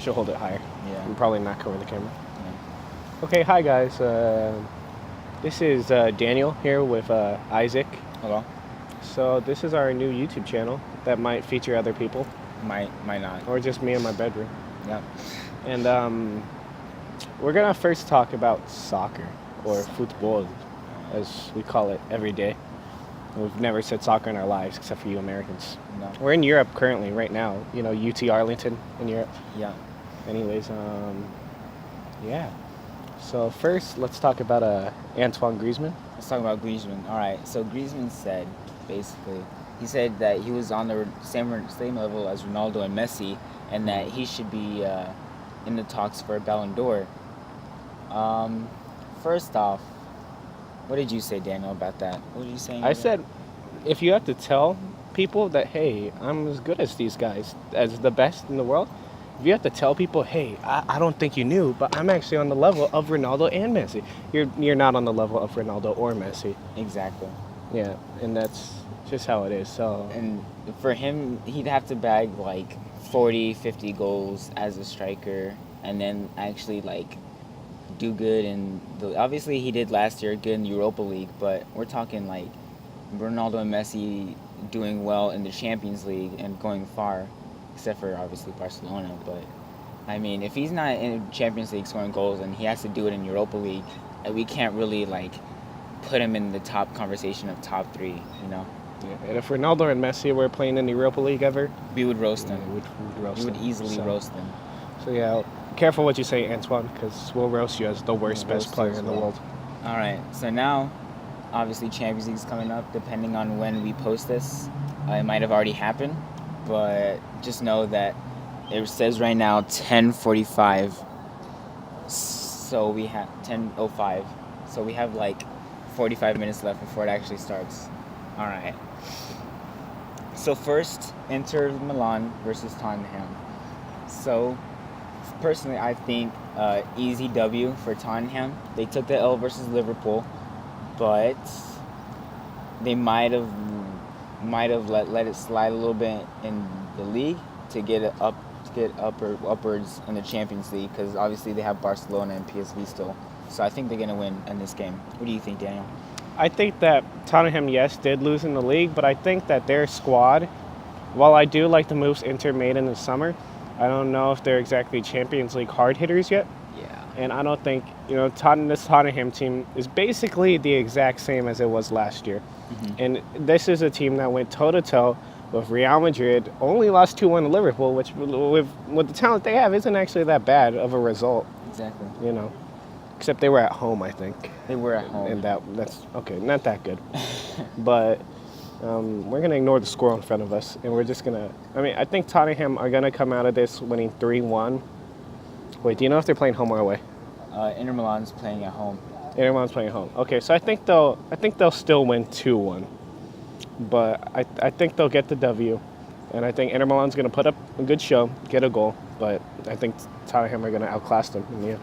Should hold it higher. Yeah. And probably not cover the camera. Yeah. Okay, hi guys. This is Daniel here with Isaac. Hello. So this is our new YouTube channel that might feature other people, Might not. or just me in my bedroom. Yeah. And we're gonna first talk about soccer, or Futbol, as we call it every day. We've never said soccer in our lives except for you Americans. No. We're in Europe currently, right now. You know, UT Arlington in Europe. Yeah. Anyways, yeah. So first, let's talk about Antoine Griezmann. Let's talk about Griezmann. All right. So Griezmann said, he said that he was on the same level as Ronaldo and Messi, and that he should be in the talks for a Ballon d'Or. First off, what did you say, Daniel, about that? What were you saying? I said, if you have to tell people that, hey, I'm as good as these guys, as the best in the world, if you have to tell people, hey, I don't think you knew, but I'm actually on the level of Ronaldo and Messi. You're not on the level of Ronaldo or Messi. Exactly. Yeah, and that's just how it is. So. And for him, he'd have to bag like 40, 50 goals as a striker, and then actually like do good. And obviously he did last year good in the Europa League, but we're talking like Ronaldo and Messi doing well in the Champions League and going far, except for obviously Barcelona. But I mean, if he's not in Champions League scoring goals and he has to do it in Europa League, we can't really like put him in the top conversation of top three, you know? Yeah. And if Ronaldo and Messi were playing in the Europa League ever, we would roast them. We'd roast We would them. easily roast them. So yeah, careful what you say, Antoine, because we'll roast you as the worst, best player in the world. All right, so now, obviously Champions League's coming up. Depending on when we post this, it might have already happened, but just know that it says right now 10:45. So we have 10:05. So we have like 45 minutes left before it actually starts. All right. So first, Inter Milan versus Tottenham. So personally, I think easy W for Tottenham. They took the L versus Liverpool, but they might have let it slide a little bit in the league to get it up, upwards in the Champions League, because obviously they have Barcelona and PSV still. So I think they're gonna win in this game. What do you think, Daniel? I think that Tottenham, yes, did lose in the league, but I think that their squad, while I do like the moves Inter made in the summer, I don't know if they're exactly Champions League hard hitters yet. Yeah. And I don't think, this Tottenham team is basically the exact same as it was last year. Mm-hmm. And this is a team that went toe-to-toe with Real Madrid, only lost 2-1 to Liverpool, which with the talent they have isn't actually that bad of a result. Exactly. Except they were at home, I think. They were at home. And that's okay, not that good. But we're going to ignore the score in front of us, and we're just going to... I think Tottenham are going to come out of this winning 3-1. Wait, do you know if they're playing home or away? Inter Milan's playing at home. Inter Milan's playing home. Okay, so I think they'll still win 2-1. But I think they'll get the W. And I think Inter Milan's going to put up a good show, get a goal. But I think Tottenham are going to outclass them in the end.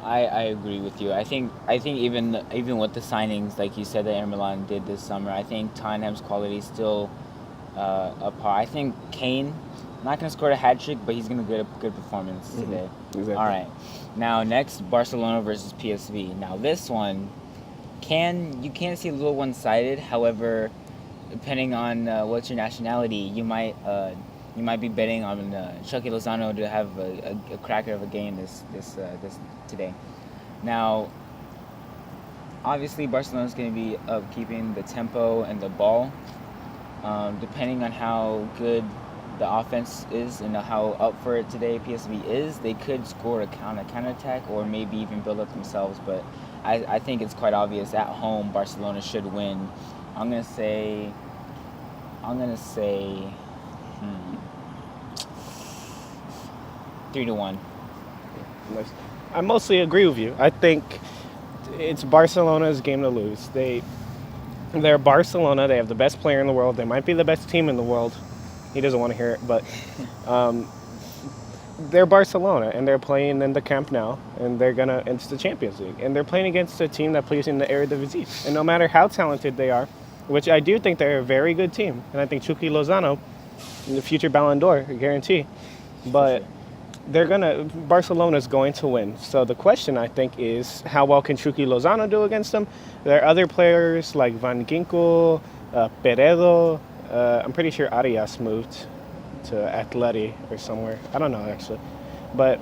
I agree with you. I think even with the signings, like you said, that Inter Milan did this summer, I think Tottenham's quality is still up par. I think Kane, not going to score a hat trick, but he's going to get a good performance today. Exactly. All right. Now next, Barcelona versus PSV. Now this one, you can see a little one-sided. However, depending on what's your nationality, you might be betting on Chucky Lozano to have a cracker of a game this today. Now, obviously Barcelona's going to be keeping the tempo and the ball. Depending on how good the offense is and how up for it today PSV is, they could score a counterattack or maybe even build up themselves. But I think it's quite obvious at home Barcelona should win. I'm gonna say. 3-1. I mostly agree with you. I think it's Barcelona's game to lose. They're Barcelona. They have the best player in the world. They might be the best team in the world. He doesn't want to hear it, but they're Barcelona, and they're playing in the Camp Nou, and it's the Champions League, and they're playing against a team that plays in the Eredivisie. And no matter how talented they are, which I do think they're a very good team, and I think Chucky Lozano, the future Ballon d'Or, I guarantee, but Barcelona's going to win. So the question, I think, is how well can Chucky Lozano do against them? There are other players like Van Ginkel, Peredo. I'm pretty sure Arias moved to Atleti or somewhere. I don't know actually, but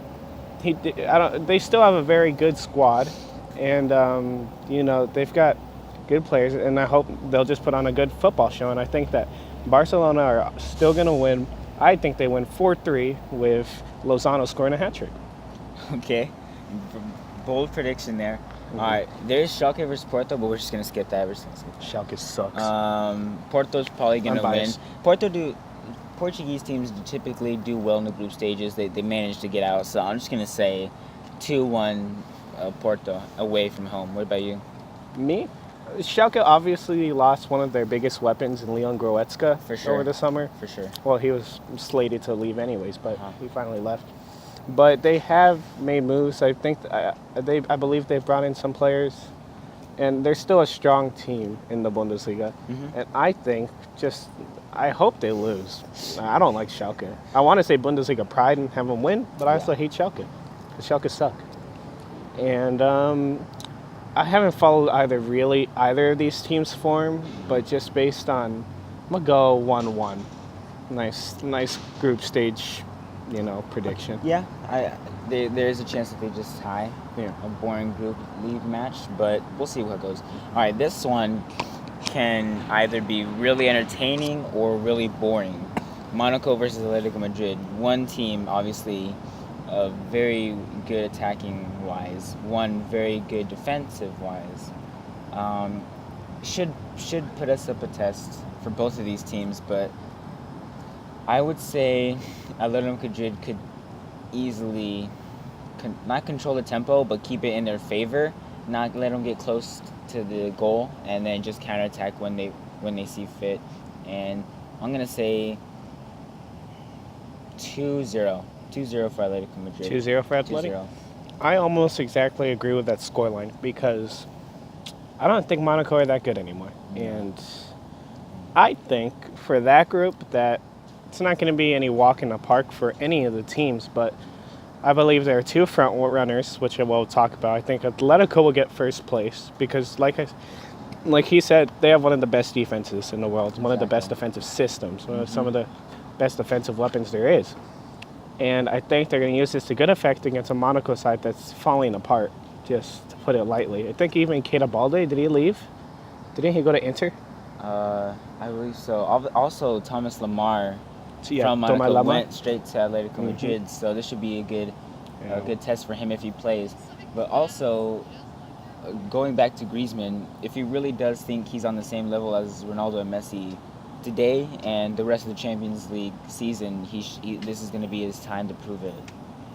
they still have a very good squad, and they've got good players, and I hope they'll just put on a good football show. And I think that Barcelona are still going to win. I think they win 4-3 with Lozano scoring a hat trick. Okay, bold prediction there. All right, there's Schalke versus Porto, but we're just gonna skip that. Schalke sucks. Porto's probably gonna win. Unbiased. Portuguese teams typically do well in the group stages. They manage to get out, so I'm just gonna say 2-1 Porto away from home. What about you? Me? Schalke obviously lost one of their biggest weapons in Leon Goretzka over the summer. For sure. Well, he was slated to leave anyways, but he finally left. But they have made moves. I think I believe they've brought in some players, and they're still a strong team in the Bundesliga. Mm-hmm. And I hope they lose. I don't like Schalke. I want to say Bundesliga pride and have them win, but I also hate Schalke. Because Schalke suck. And I haven't followed either of these teams' form, but just based on, I'm gonna go 1-1. Nice group stage, prediction. Yeah, there is a chance that they just tie. Yeah. A boring group league match, but we'll see what goes. All right, this one can either be really entertaining or really boring. Monaco versus Atletico Madrid. One team, obviously, very good attacking wise. One very good defensive wise. Should put us up a test for both of these teams, but I would say Atletico Madrid could easily not control the tempo, but keep it in their favor. Not let them get close to the goal, and then just counterattack when they see fit. And I'm gonna say 2-0. 2-0 for Atletico Madrid. 2-0 for Atletico? 2-0. I almost exactly agree with that scoreline because I don't think Monaco are that good anymore. And I think for that group that it's not going to be any walk in the park for any of the teams, but I believe there are two front runners, which I will talk about. I think Atletico will get first place because, like he said, they have one of the best defenses in the world, one of the best defensive systems, some of the best defensive weapons there is. And I think they're going to use this to good effect against a Monaco side that's falling apart, just to put it lightly. I think even Keita Balde, did he leave? Didn't he go to Inter? I believe so. Also, Thomas Lemar from Monaco went straight to Atletico Madrid, so this should be a good test for him if he plays. But also, going back to Griezmann, if he really does think he's on the same level as Ronaldo and Messi today and the rest of the Champions League season, this is going to be his time to prove it.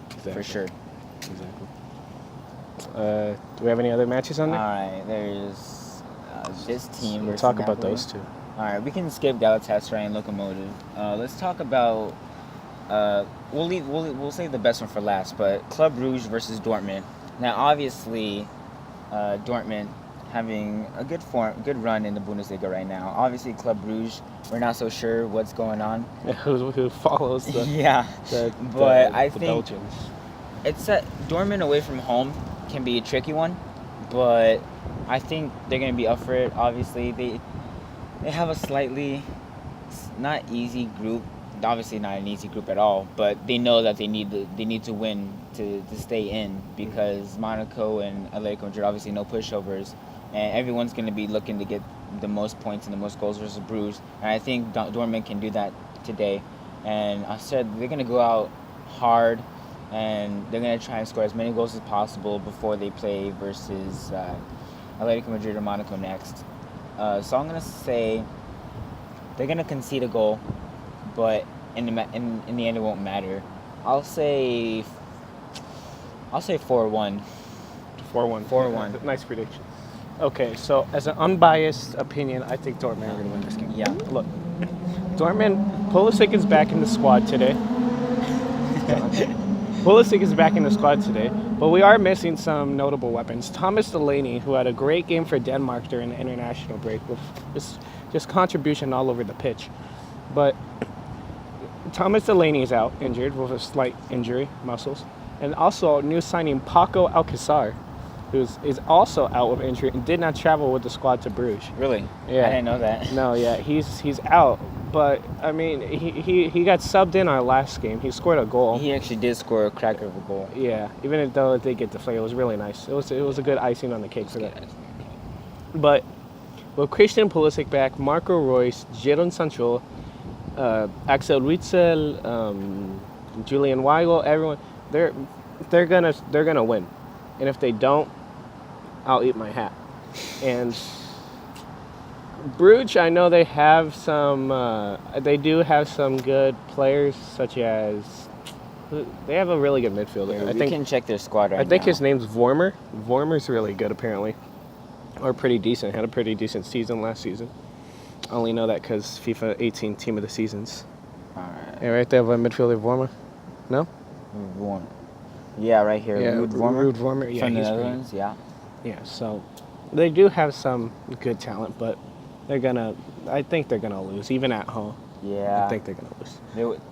Exactly. For sure. Exactly. Do we have any other matches on there? All right, there's this team. We'll talk about those two. All right, we can skip Galatasaray and Lokomotiv. Let's talk about. We'll save the best one for last, but Club Brugge versus Dortmund. Now, obviously, Dortmund having a good run in the Bundesliga right now. Obviously, Club Brugge, we're not so sure what's going on. Who follows the I think Belgians. It's Dortmund away from home can be a tricky one, but I think they're going to be up for it. Obviously, they have a slightly not easy group. Obviously, not an easy group at all, but they know that they need to win to stay in because Monaco and Atletico Madrid, obviously no pushovers, and everyone's going to be looking to get the most points and the most goals versus Bruges. And I think Dortmund can do that today. And I said they're going to go out hard, and they're going to try and score as many goals as possible before they play versus Atletico Madrid or Monaco next. So I'm going to say they're going to concede a goal, but in the end it won't matter. I'll say 4-1. 4-1. 4-1. Nice prediction. Okay, so as an unbiased opinion, I think Dortmund are going to win this game. Yeah. Look, Dortmund, Pulisic is back in the squad today. Pulisic is back in the squad today, but we are missing some notable weapons. Thomas Delaney, who had a great game for Denmark during the international break, with just contribution all over the pitch. But Thomas Delaney is out, injured with a slight injury, muscles. And also, new signing Paco Alcázar, who is also out with injury and did not travel with the squad to Bruges. Really? Yeah. I didn't know that. No, yeah, he's out. But, I mean, he got subbed in our last game. He scored a goal. He actually did score a cracker of a goal. Yeah, even though it did get deflated, it was really nice. It was a good icing on the cake for that. But with Christian Pulisic back, Marco Reus, Jadon Sancho, Axel Witsel, Julian Weigl, everyone, they're gonna win. And if they don't, I'll eat my hat. And Bruges, I know they have they do have some good players, such as they have a really good midfielder. Yeah, we can check their squad right now. I think his name's Vormer. Vormer's really good, apparently, or pretty decent. Had a pretty decent season last season. I only know that because FIFA 18 Team of the Seasons. All right. Yeah, right there, midfielder Vormer. No? Ruud. Yeah, right here. Yeah, Ruud Vormer. Ruud Vormer. Yeah, From the he's Netherlands. great. Yeah. Yeah, so they do have some good talent, but I think they're gonna lose, even at home. Yeah. I think they're gonna lose.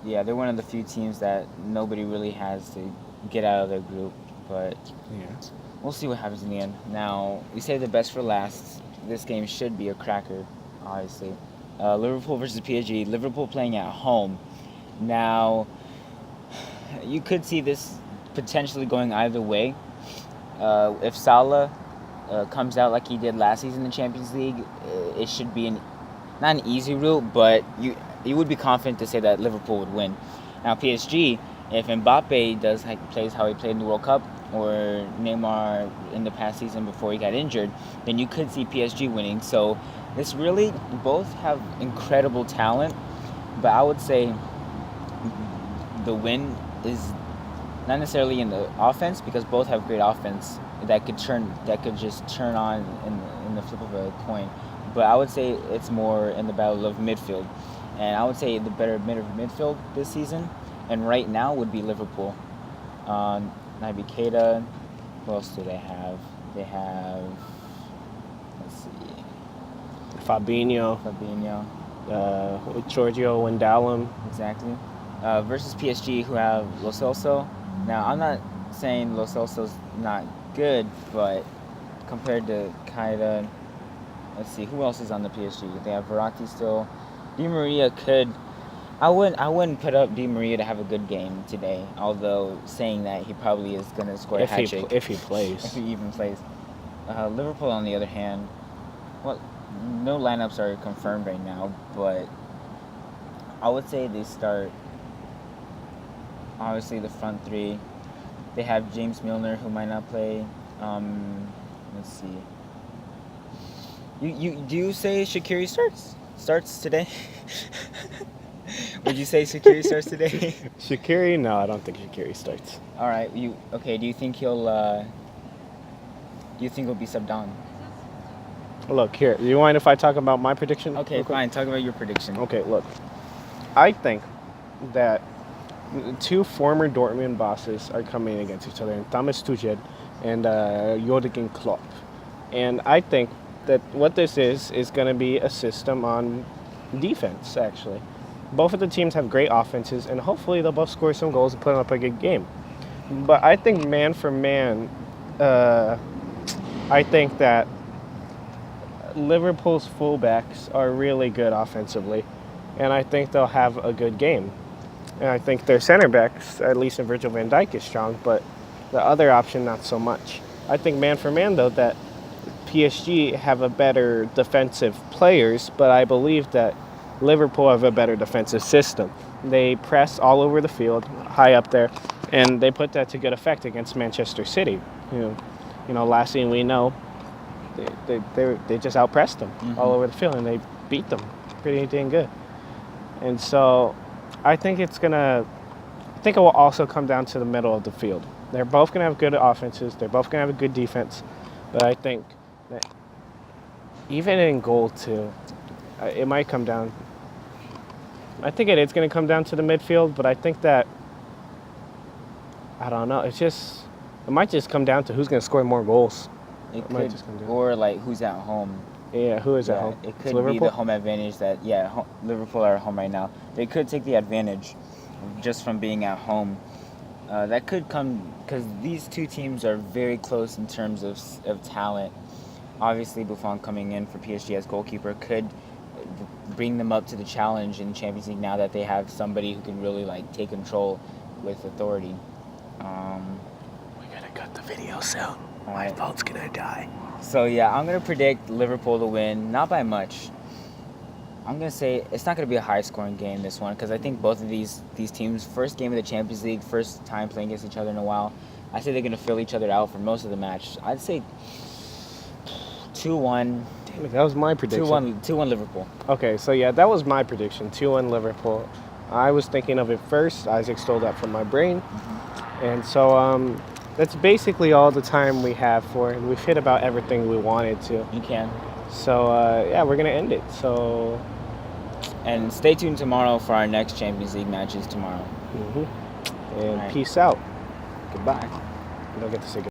They're one of the few teams that nobody really has to get out of their group, but Yeah. we'll see what happens in the end. Now, we say the best for last. This game should be a cracker, obviously. Liverpool versus PSG. Liverpool playing at home. Now, you could see this potentially going either way. If Salah comes out like he did last season in the Champions League, it should be not an easy route, but you would be confident to say that Liverpool would win. Now PSG, if Mbappe plays how he played in the World Cup, or Neymar in the past season before he got injured, then you could see PSG winning. So this really, both have incredible talent, but I would say the win is not necessarily in the offense, because both have great offense that could just turn on in the flip of a coin. But I would say it's more in the battle of midfield, and I would say the better midfield this season, and right now, would be Liverpool. Naby Keita. Who else do they have? They have, let's see, Fabinho, Giorgio Wijnaldum. Exactly. Versus PSG, who have Lo Celso. Now, I'm not saying Lo Celso's not good, but compared to Keita, let's see, who else is on the PSG? They have Verratti still. Di Maria could. I wouldn't put up Di Maria to have a good game today, although saying that he probably is going to score a hat trick. If he plays. If he even plays. Liverpool, on the other hand, no lineups are confirmed right now, but I would say they start, obviously, the front three. They have James Milner, who might not play. Let's see. Do you say Shaqiri starts today? Would you say Shaqiri starts today? Shaqiri? No, I don't think Shaqiri starts. All right. Do you think he'll be subbed on? Look, here. You mind if I talk about my prediction? Okay, fine. Talk about your prediction. Okay, look. I think that two former Dortmund bosses are coming against each other, Thomas Tuchel and Jürgen Klopp. And I think that what this is going to be a system on defense, actually. Both of the teams have great offenses, and hopefully they'll both score some goals and put up a good game. But I think man for man, I think that Liverpool's fullbacks are really good offensively, and I think they'll have a good game. And I think their center backs, at least in Virgil van Dijk, is strong, but the other option, not so much. I think man for man, though, that PSG have a better defensive players, but I believe that Liverpool have a better defensive system. They press all over the field, high up there, and they put that to good effect against Manchester City. You know, last thing we know, they just outpressed them all over the field, and they beat them pretty dang good. And so, I think it will also come down to the middle of the field. They're both gonna have good offenses. They're both gonna have a good defense, but I think that even in goal too, it might come down. I think it is going to come down to the midfield, but I think that, I don't know, it might just come down to who's going to score more goals. It could, or like who's at home. Yeah, who is at home? It could be the home advantage that, Liverpool are at home right now. They could take the advantage. just from being at home. That could come because these two teams are very close in terms of talent. Obviously, Buffon coming in for PSG as goalkeeper could bring them up to the challenge in Champions League now that they have somebody who can really like take control with authority. We gotta cut the video soon. My Alright. phone's gonna die. So yeah, I'm gonna predict Liverpool to win, not by much. I'm gonna say it's not gonna be a high-scoring game this one because I think both of these teams, first game of the Champions League, first time playing against each other in a while. I say they're gonna fill each other out for most of the match. I'd say 2-1. Damn it, that was my prediction. 2-1 Liverpool. Okay, so yeah, that was my prediction. 2-1 Liverpool. I was thinking of it first. Isaac stole that from my brain. And so that's basically all the time we have for it. We've hit about everything we wanted to. You can. So yeah, we're gonna end it. So And stay tuned tomorrow for our next Champions League matches tomorrow. and Alright. peace out. Goodbye. You don't get to say goodbye.